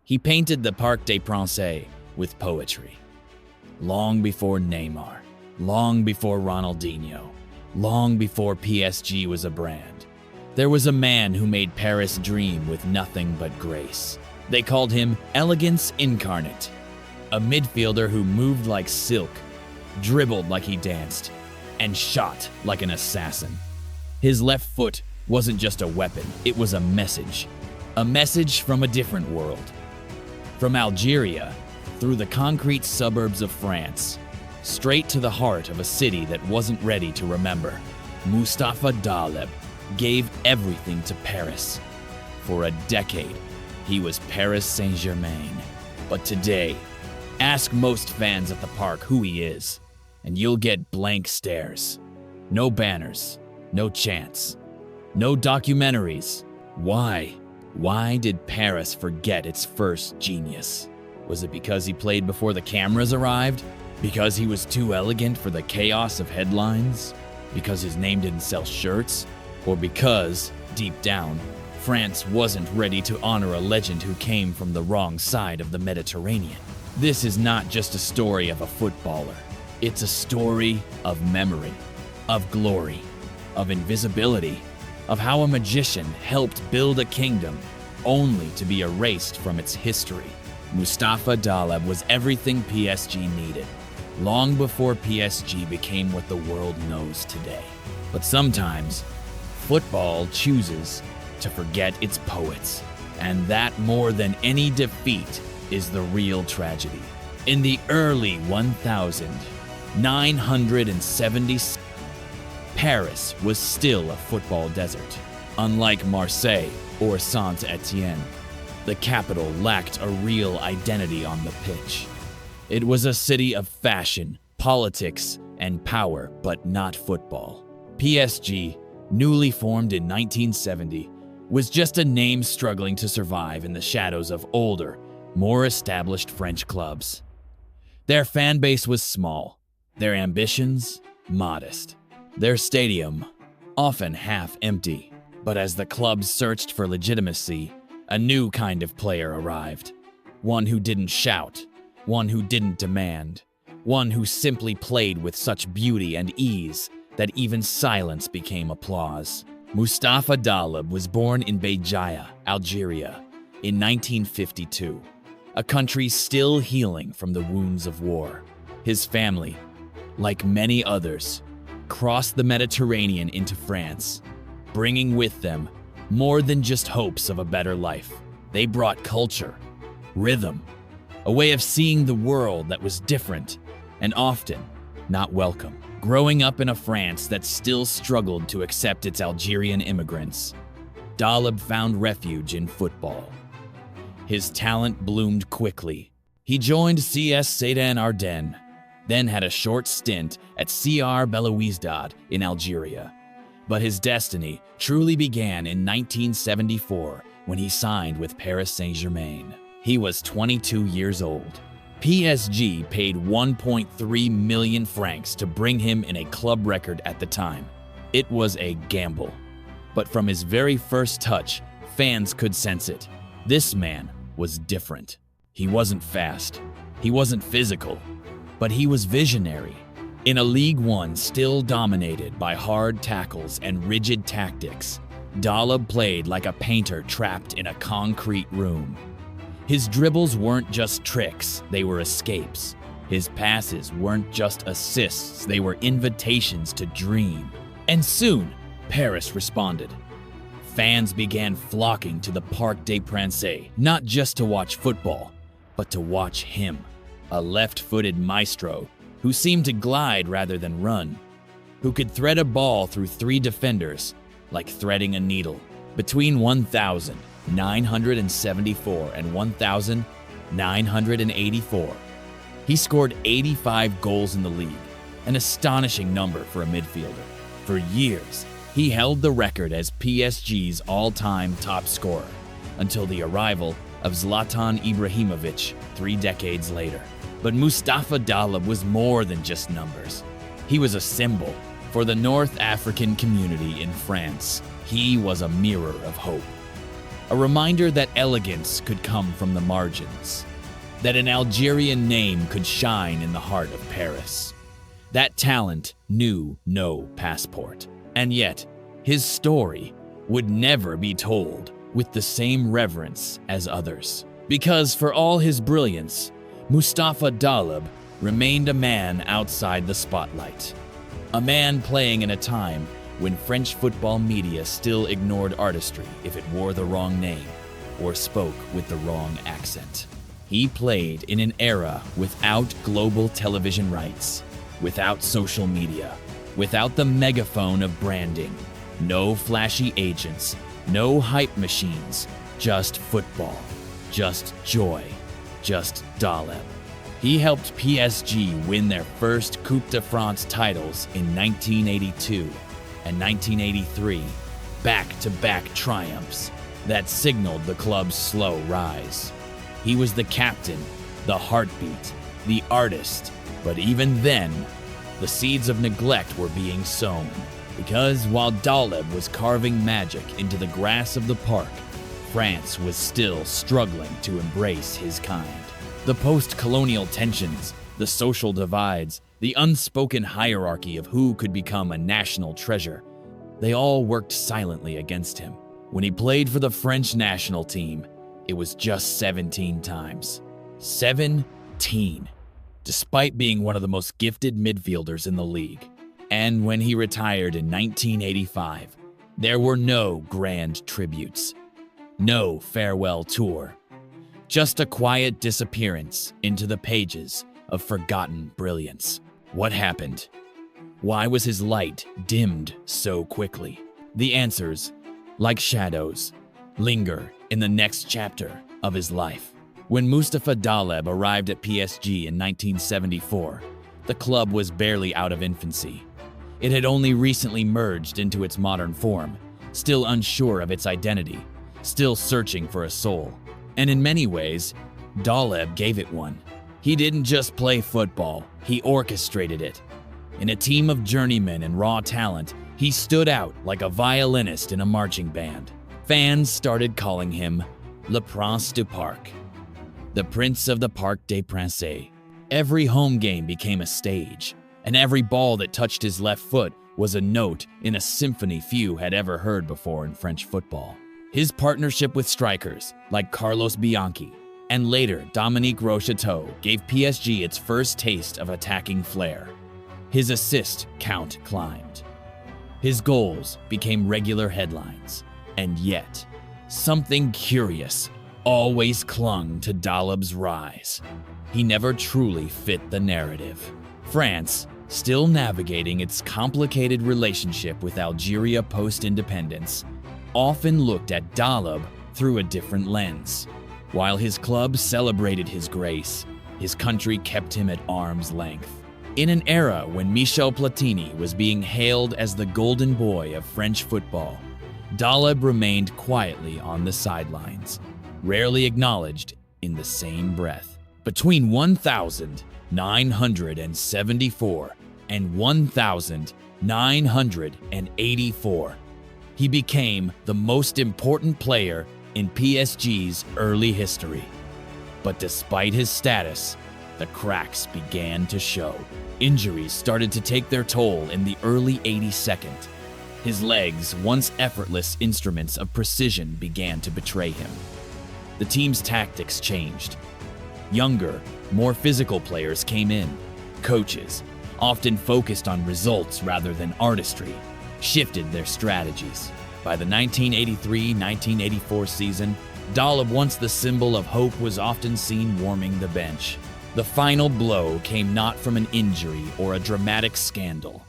He painted the Parc des Princes with poetry. Long before Neymar, long before Ronaldinho, long before PSG was a brand, there was a man who made Paris dream with nothing but grace. They called him elegance incarnate, a midfielder who moved like silk, dribbled like he danced, and shot like an assassin. His left foot wasn't just a weapon, it was a message from a different world. From Algeria, through the concrete suburbs of France, straight to the heart of a city that wasn't ready to remember, Mustapha Dahleb gave everything to Paris. For a decade, he was Paris Saint-Germain. But today, ask most fans at the park who he is, and you'll get blank stares. No banners, no chants, no documentaries. Why? Why did Paris forget its first genius? Was it because he played before the cameras arrived? Because he was too elegant for the chaos of headlines? Because his name didn't sell shirts? Or because, deep down, France wasn't ready to honor a legend who came from the wrong side of the Mediterranean? This is not just a story of a footballer. It's a story of memory, of glory, of invisibility, of how a magician helped build a kingdom only to be erased from its history. Mustapha Dahleb was everything PSG needed, long before PSG became what the world knows today. But sometimes, football chooses to forget its poets, and that more than any defeat is the real tragedy. In the early 1970s, Paris was still a football desert. Unlike Marseille or Saint-Étienne, the capital lacked a real identity on the pitch. It was a city of fashion, politics, and power, but not football. PSG, newly formed in 1970, was just a name struggling to survive in the shadows of older, more established French clubs. Their fan base was small, their ambitions modest, their stadium often half empty. But as the clubs searched for legitimacy, a new kind of player arrived. One who didn't shout, one who didn't demand, one who simply played with such beauty and ease that even silence became applause. Mustapha Dahleb was born in Béjaïa, Algeria, in 1952, a country still healing from the wounds of war. His family, like many others, crossed the Mediterranean into France, bringing with them more than just hopes of a better life. They brought culture, rhythm, a way of seeing the world that was different and often not welcome. Growing up in a France that still struggled to accept its Algerian immigrants, Dahleb found refuge in football. His talent bloomed quickly. He joined CS Sedan Ardennes, then had a short stint at CR Belouizdad in Algeria. But his destiny truly began in 1974 when he signed with Paris Saint-Germain. He was 22 years old. PSG paid 1.3 million francs to bring him in a club record at the time. It was a gamble. But from his very first touch, fans could sense it. This man was different. He wasn't fast. He wasn't physical. But he was visionary. In a League One still dominated by hard tackles and rigid tactics, Dahleb played like a painter trapped in a concrete room. His dribbles weren't just tricks, they were escapes. His passes weren't just assists, they were invitations to dream. And soon, Paris responded. Fans began flocking to the Parc des Princes, not just to watch football, but to watch him, a left-footed maestro who seemed to glide rather than run, who could thread a ball through three defenders like threading a needle. Between 1,974 and 1,984, he scored 85 goals in the league, an astonishing number for a midfielder. For years, he held the record as PSG's all-time top scorer until the arrival of Zlatan Ibrahimovic 3 decades later. But Mustapha Dahleb was more than just numbers. He was a symbol for the North African community in France. He was a mirror of hope. A reminder that elegance could come from the margins, that an Algerian name could shine in the heart of Paris. That talent knew no passport, and yet his story would never be told with the same reverence as others. Because for all his brilliance, Mustapha Dahleb remained a man outside the spotlight. A man playing in a time when French football media still ignored artistry if it wore the wrong name or spoke with the wrong accent. He played in an era without global television rights, without social media, without the megaphone of branding, no flashy agents, no hype machines, just football, just joy, just Dahleb. He helped PSG win their first Coupe de France titles in 1982 and 1983, back-to-back triumphs that signaled the club's slow rise. He was the captain, the heartbeat, the artist, but even then, the seeds of neglect were being sown. Because while Dahleb was carving magic into the grass of the park, France was still struggling to embrace his kind. The post-colonial tensions, the social divides, the unspoken hierarchy of who could become a national treasure, they all worked silently against him. When he played for the French national team, it was just 17 times. 17! Despite being one of the most gifted midfielders in the league. And when he retired in 1985, there were no grand tributes, no farewell tour, just a quiet disappearance into the pages of forgotten brilliance. What happened? Why was his light dimmed so quickly? The answers, like shadows, linger in the next chapter of his life. When Mustapha Dahleb arrived at PSG in 1974, the club was barely out of infancy. It had only recently merged into its modern form, still unsure of its identity, still searching for a soul. And in many ways, Dahleb gave it one. He didn't just play football, he orchestrated it. In a team of journeymen and raw talent, he stood out like a violinist in a marching band. Fans started calling him Le Prince du Parc, the Prince of the Parc des Princes. Every home game became a stage, and every ball that touched his left foot was a note in a symphony few had ever heard before in French football. His partnership with strikers like Carlos Bianchi and later Dominique Rocheteau gave PSG its first taste of attacking flair. His assist count climbed. His goals became regular headlines. And yet, something curious always clung to Dahleb's rise. He never truly fit the narrative. France, still navigating its complicated relationship with Algeria post-independence, often looked at Dahleb through a different lens. While his club celebrated his grace, his country kept him at arm's length. In an era when Michel Platini was being hailed as the golden boy of French football, Dahleb remained quietly on the sidelines, rarely acknowledged in the same breath. Between 1974 and 1984, he became the most important player in PSG's early history. But despite his status, the cracks began to show. Injuries started to take their toll in the early 82nd. His legs, once effortless instruments of precision, began to betray him. The team's tactics changed. Younger, more physical players came in. Coaches, often focused on results rather than artistry, shifted their strategies. By the 1983-1984 season, Dahleb, once the symbol of hope, was often seen warming the bench. The final blow came not from an injury or a dramatic scandal,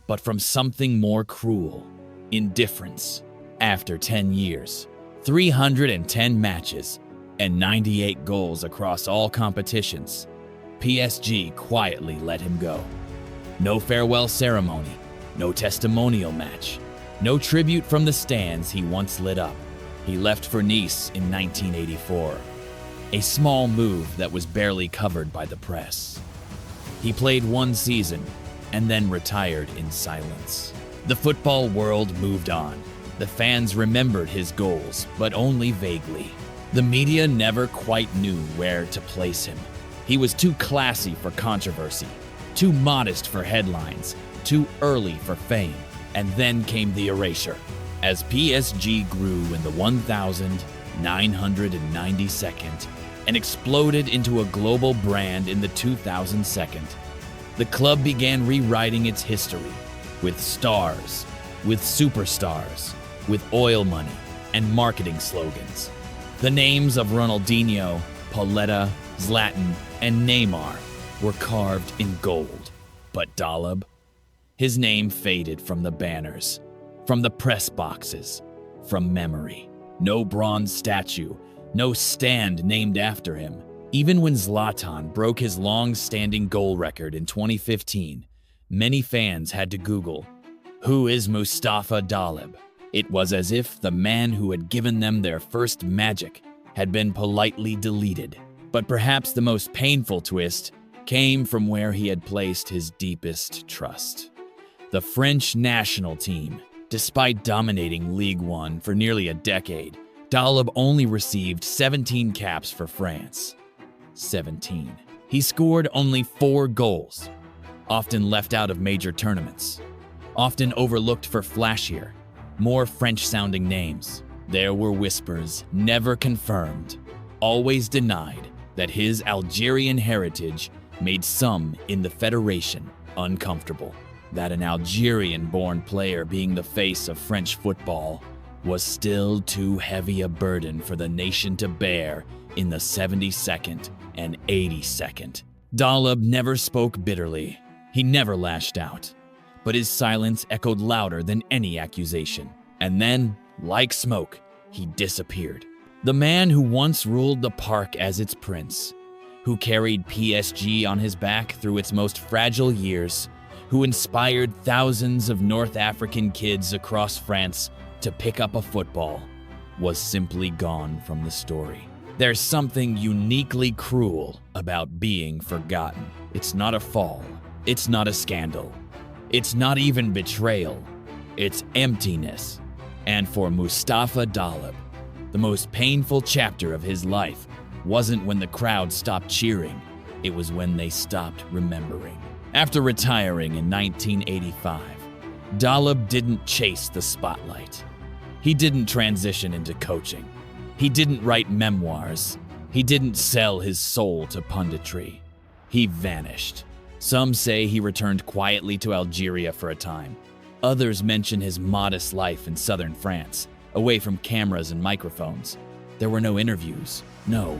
but from something more cruel: indifference. After 10 years, 310 matches, and 98 goals across all competitions, PSG quietly let him go. No farewell ceremony, no testimonial match, no tribute from the stands he once lit up. He left for Nice in 1984, a small move that was barely covered by the press. He played one season and then retired in silence. The football world moved on, The fans remembered his goals, but only vaguely. The media never quite knew where to place him. He was too classy for controversy, too modest for headlines, too early for fame. And then came the erasure. As PSG grew in the 1992nd and exploded into a global brand in the 2002nd, the club began rewriting its history with stars, with superstars, with oil money and marketing slogans. The names of Ronaldinho, Pauletta, Zlatan, and Neymar were carved in gold. But Dahleb? His name faded from the banners, from the press boxes, from memory. No bronze statue, no stand named after him. Even when Zlatan broke his long-standing goal record in 2015, many fans had to Google, "Who is Mustapha Dahleb?" It was as if the man who had given them their first magic had been politely deleted. But perhaps the most painful twist came from where he had placed his deepest trust. The French national team. Despite dominating Ligue 1 for nearly a decade, Dahleb only received 17 caps for France. 17. He scored only 4 goals, often left out of major tournaments, often overlooked for flashier, more French-sounding names. There were whispers, never confirmed, always denied, that his Algerian heritage made some in the federation uncomfortable. That an Algerian-born player being the face of French football was still too heavy a burden for the nation to bear in the 72nd and 82nd. Dahleb never spoke bitterly. He never lashed out. But his silence echoed louder than any accusation. And then, like smoke, he disappeared. The man who once ruled the park as its prince, who carried PSG on his back through its most fragile years, who inspired thousands of North African kids across France to pick up a football, was simply gone from the story. There's something uniquely cruel about being forgotten. It's not a fall. It's not a scandal. It's not even betrayal. It's emptiness. And for Mustapha Dahleb, the most painful chapter of his life wasn't when the crowd stopped cheering. It was when they stopped remembering. After retiring in 1985, Dahleb didn't chase the spotlight. He didn't transition into coaching. He didn't write memoirs. He didn't sell his soul to punditry. He vanished. Some say he returned quietly to Algeria for a time. Others mention his modest life in southern France, away from cameras and microphones. There were no interviews. No.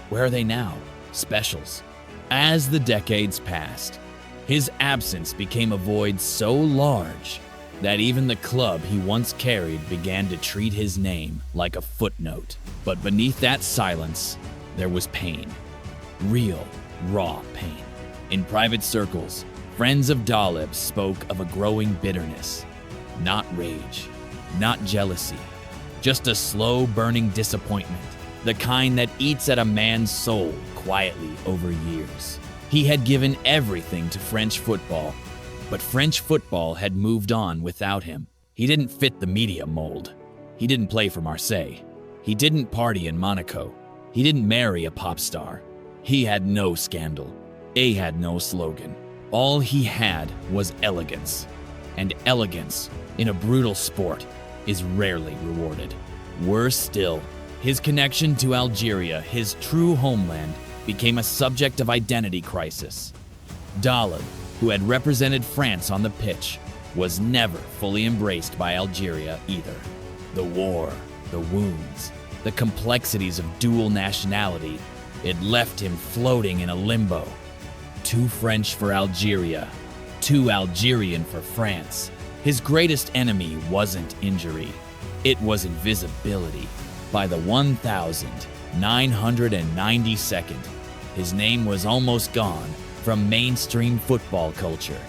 Where are they now? Specials. As the decades passed, his absence became a void so large that even the club he once carried began to treat his name like a footnote. But beneath that silence, there was pain. Real, raw pain. In private circles, friends of Dahleb spoke of a growing bitterness. Not rage, not jealousy, just a slow burning disappointment, the kind that eats at a man's soul quietly over years. He had given everything to French football, but French football had moved on without him. He didn't fit the media mold. He didn't play for Marseille. He didn't party in Monaco. He didn't marry a pop star. He had no scandal. He had no slogan. All he had was elegance. And elegance, in a brutal sport, is rarely rewarded. Worse still, his connection to Algeria, his true homeland, became a subject of identity crisis. Dahleb, who had represented France on the pitch, was never fully embraced by Algeria either. The war, the wounds, the complexities of dual nationality, it left him floating in a limbo. Too French for Algeria, too Algerian for France. His greatest enemy wasn't injury, it was invisibility. By the 1992nd, his name was almost gone from mainstream football culture.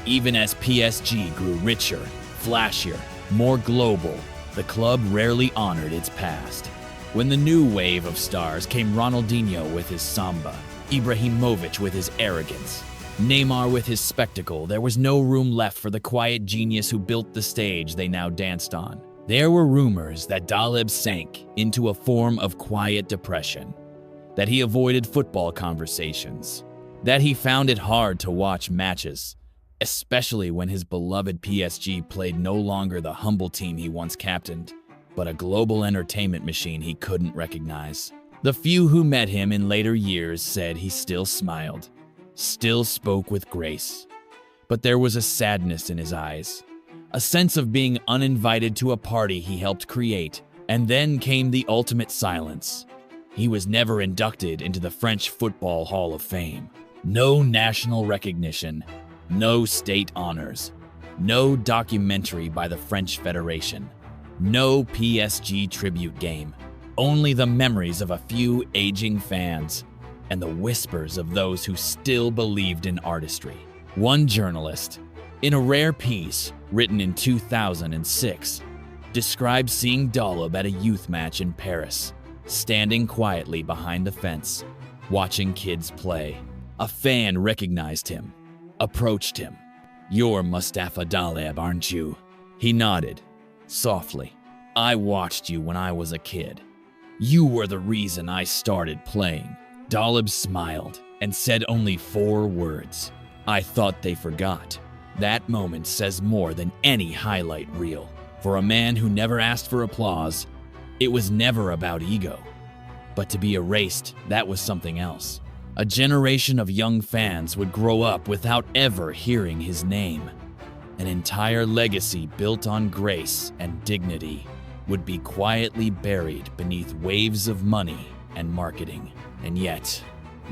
Even as PSG grew richer, flashier, more global, the club rarely honored its past. When the new wave of stars came, Ronaldinho with his samba, Ibrahimovic with his arrogance, Neymar with his spectacle, there was no room left for the quiet genius who built the stage they now danced on. There were rumors that Dahleb sank into a form of quiet depression, that he avoided football conversations, that he found it hard to watch matches, especially when his beloved PSG played no longer the humble team he once captained, but a global entertainment machine he couldn't recognize. The few who met him in later years said he still smiled, still spoke with grace, but there was a sadness in his eyes, a sense of being uninvited to a party he helped create, and then came the ultimate silence. He was never inducted into the French Football Hall of Fame. No national recognition, no state honors, no documentary by the French Federation, no PSG tribute game, only the memories of a few aging fans and the whispers of those who still believed in artistry. One journalist, in a rare piece written in 2006, described seeing Dahleb at a youth match in Paris, standing quietly behind the fence, watching kids play. A fan recognized him, approached him. "You're Mustapha Dahleb, aren't you?" He nodded, softly. "I watched you when I was a kid. You were the reason I started playing." Dahleb smiled and said only 4 words. "I thought they forgot." That moment says more than any highlight reel. For a man who never asked for applause, it was never about ego. But to be erased, that was something else. A generation of young fans would grow up without ever hearing his name. An entire legacy built on grace and dignity would be quietly buried beneath waves of money and marketing. And yet,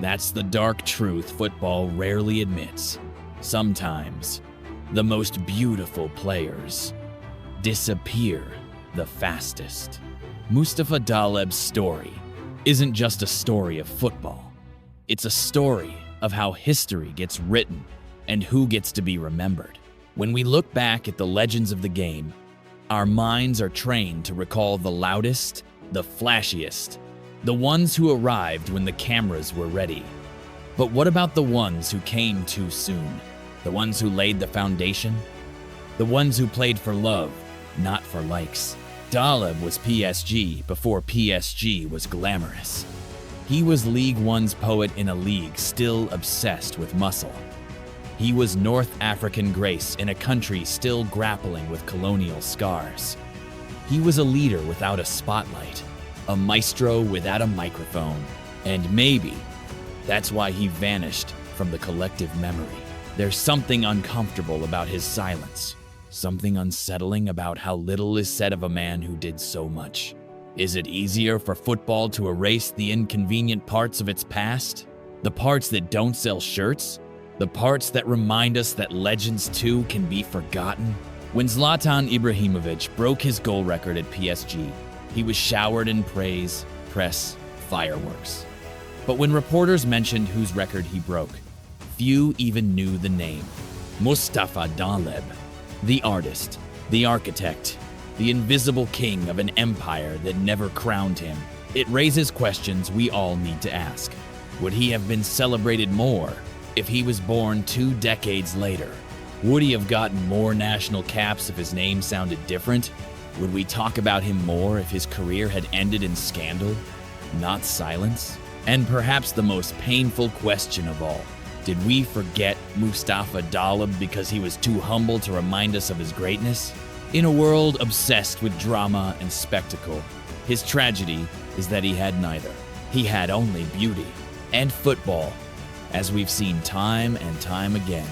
that's the dark truth football rarely admits. Sometimes, the most beautiful players disappear the fastest. Mustapha Dahleb's story isn't just a story of football. It's a story of how history gets written and who gets to be remembered. When we look back at the legends of the game, our minds are trained to recall the loudest, the flashiest, the ones who arrived when the cameras were ready. But what about the ones who came too soon? The ones who laid the foundation? The ones who played for love, not for likes? Dahleb was PSG before PSG was glamorous. He was League One's poet in a league still obsessed with muscle. He was North African grace in a country still grappling with colonial scars. He was a leader without a spotlight, a maestro without a microphone, and maybe that's why he vanished from the collective memory. There's something uncomfortable about his silence, something unsettling about how little is said of a man who did so much. Is it easier for football to erase the inconvenient parts of its past? The parts that don't sell shirts? The parts that remind us that legends too can be forgotten? When Zlatan Ibrahimovic broke his goal record at PSG, he was showered in praise, press, fireworks. But when reporters mentioned whose record he broke, few even knew the name. Mustapha Dahleb, the artist, the architect, the invisible king of an empire that never crowned him. It raises questions we all need to ask. Would he have been celebrated more if he was born 2 decades later? Would he have gotten more national caps if his name sounded different? Would we talk about him more if his career had ended in scandal, not silence? And perhaps the most painful question of all, did we forget Mustapha Dahleb because he was too humble to remind us of his greatness? In a world obsessed with drama and spectacle, his tragedy is that he had neither. He had only beauty. And football, as we've seen time and time again,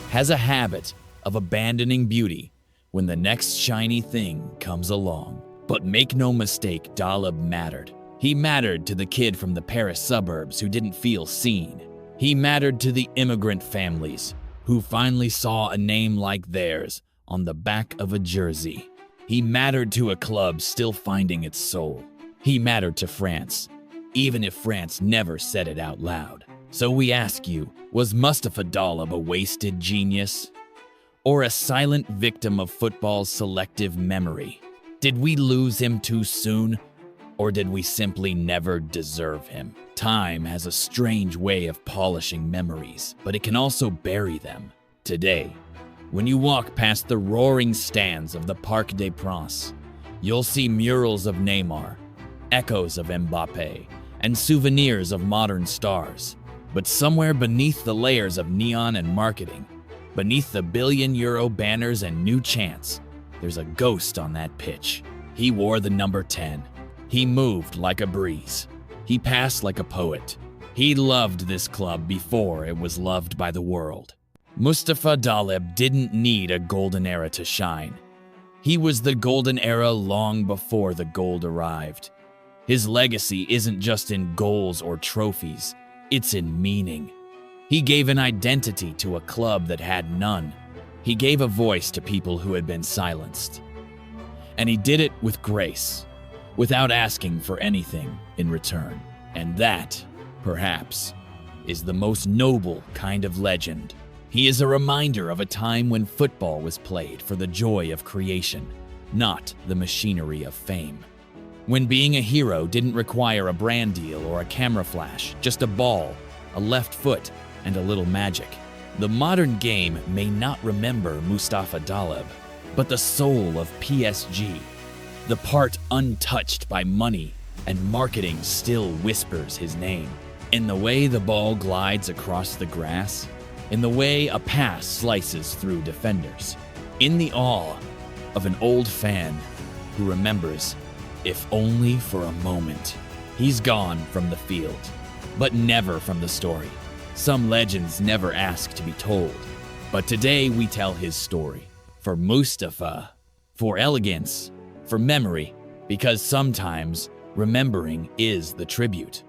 has a habit of abandoning beauty when the next shiny thing comes along. But make no mistake, Dahleb mattered. He mattered to the kid from the Paris suburbs who didn't feel seen. He mattered to the immigrant families who finally saw a name like theirs on the back of a jersey. He mattered to a club still finding its soul. He mattered to France, even if France never said it out loud. So we ask you, was Mustapha Dahleb a wasted genius? Or a silent victim of football's selective memory? Did we lose him too soon? Or did we simply never deserve him? Time has a strange way of polishing memories, but it can also bury them. Today, when you walk past the roaring stands of the Parc des Princes, You'll see murals of Neymar, echoes of Mbappe, and souvenirs of modern stars. But somewhere beneath the layers of neon and marketing, beneath the billion-euro banners and new chants, there's a ghost on that pitch. He wore the number 10. He moved like a breeze. He passed like a poet. He loved this club before it was loved by the world. Mustapha Dahleb didn't need a golden era to shine. He was the golden era long before the gold arrived. His legacy isn't just in goals or trophies, it's in meaning. He gave an identity to a club that had none. He gave a voice to people who had been silenced. And he did it with grace, without asking for anything in return. And that, perhaps, is the most noble kind of legend. He is a reminder of a time when football was played for the joy of creation, not the machinery of fame. When being a hero didn't require a brand deal or a camera flash, just a ball, a left foot, and a little magic. The modern game may not remember Mustapha Dahleb, but the soul of PSG, the part untouched by money and marketing, still whispers his name. In the way the ball glides across the grass, in the way a pass slices through defenders, in the awe of an old fan who remembers, if only for a moment. He's gone from the field, but never from the story. Some legends never ask to be told, but today we tell his story. For Mustapha, for elegance, for memory, because sometimes remembering is the tribute.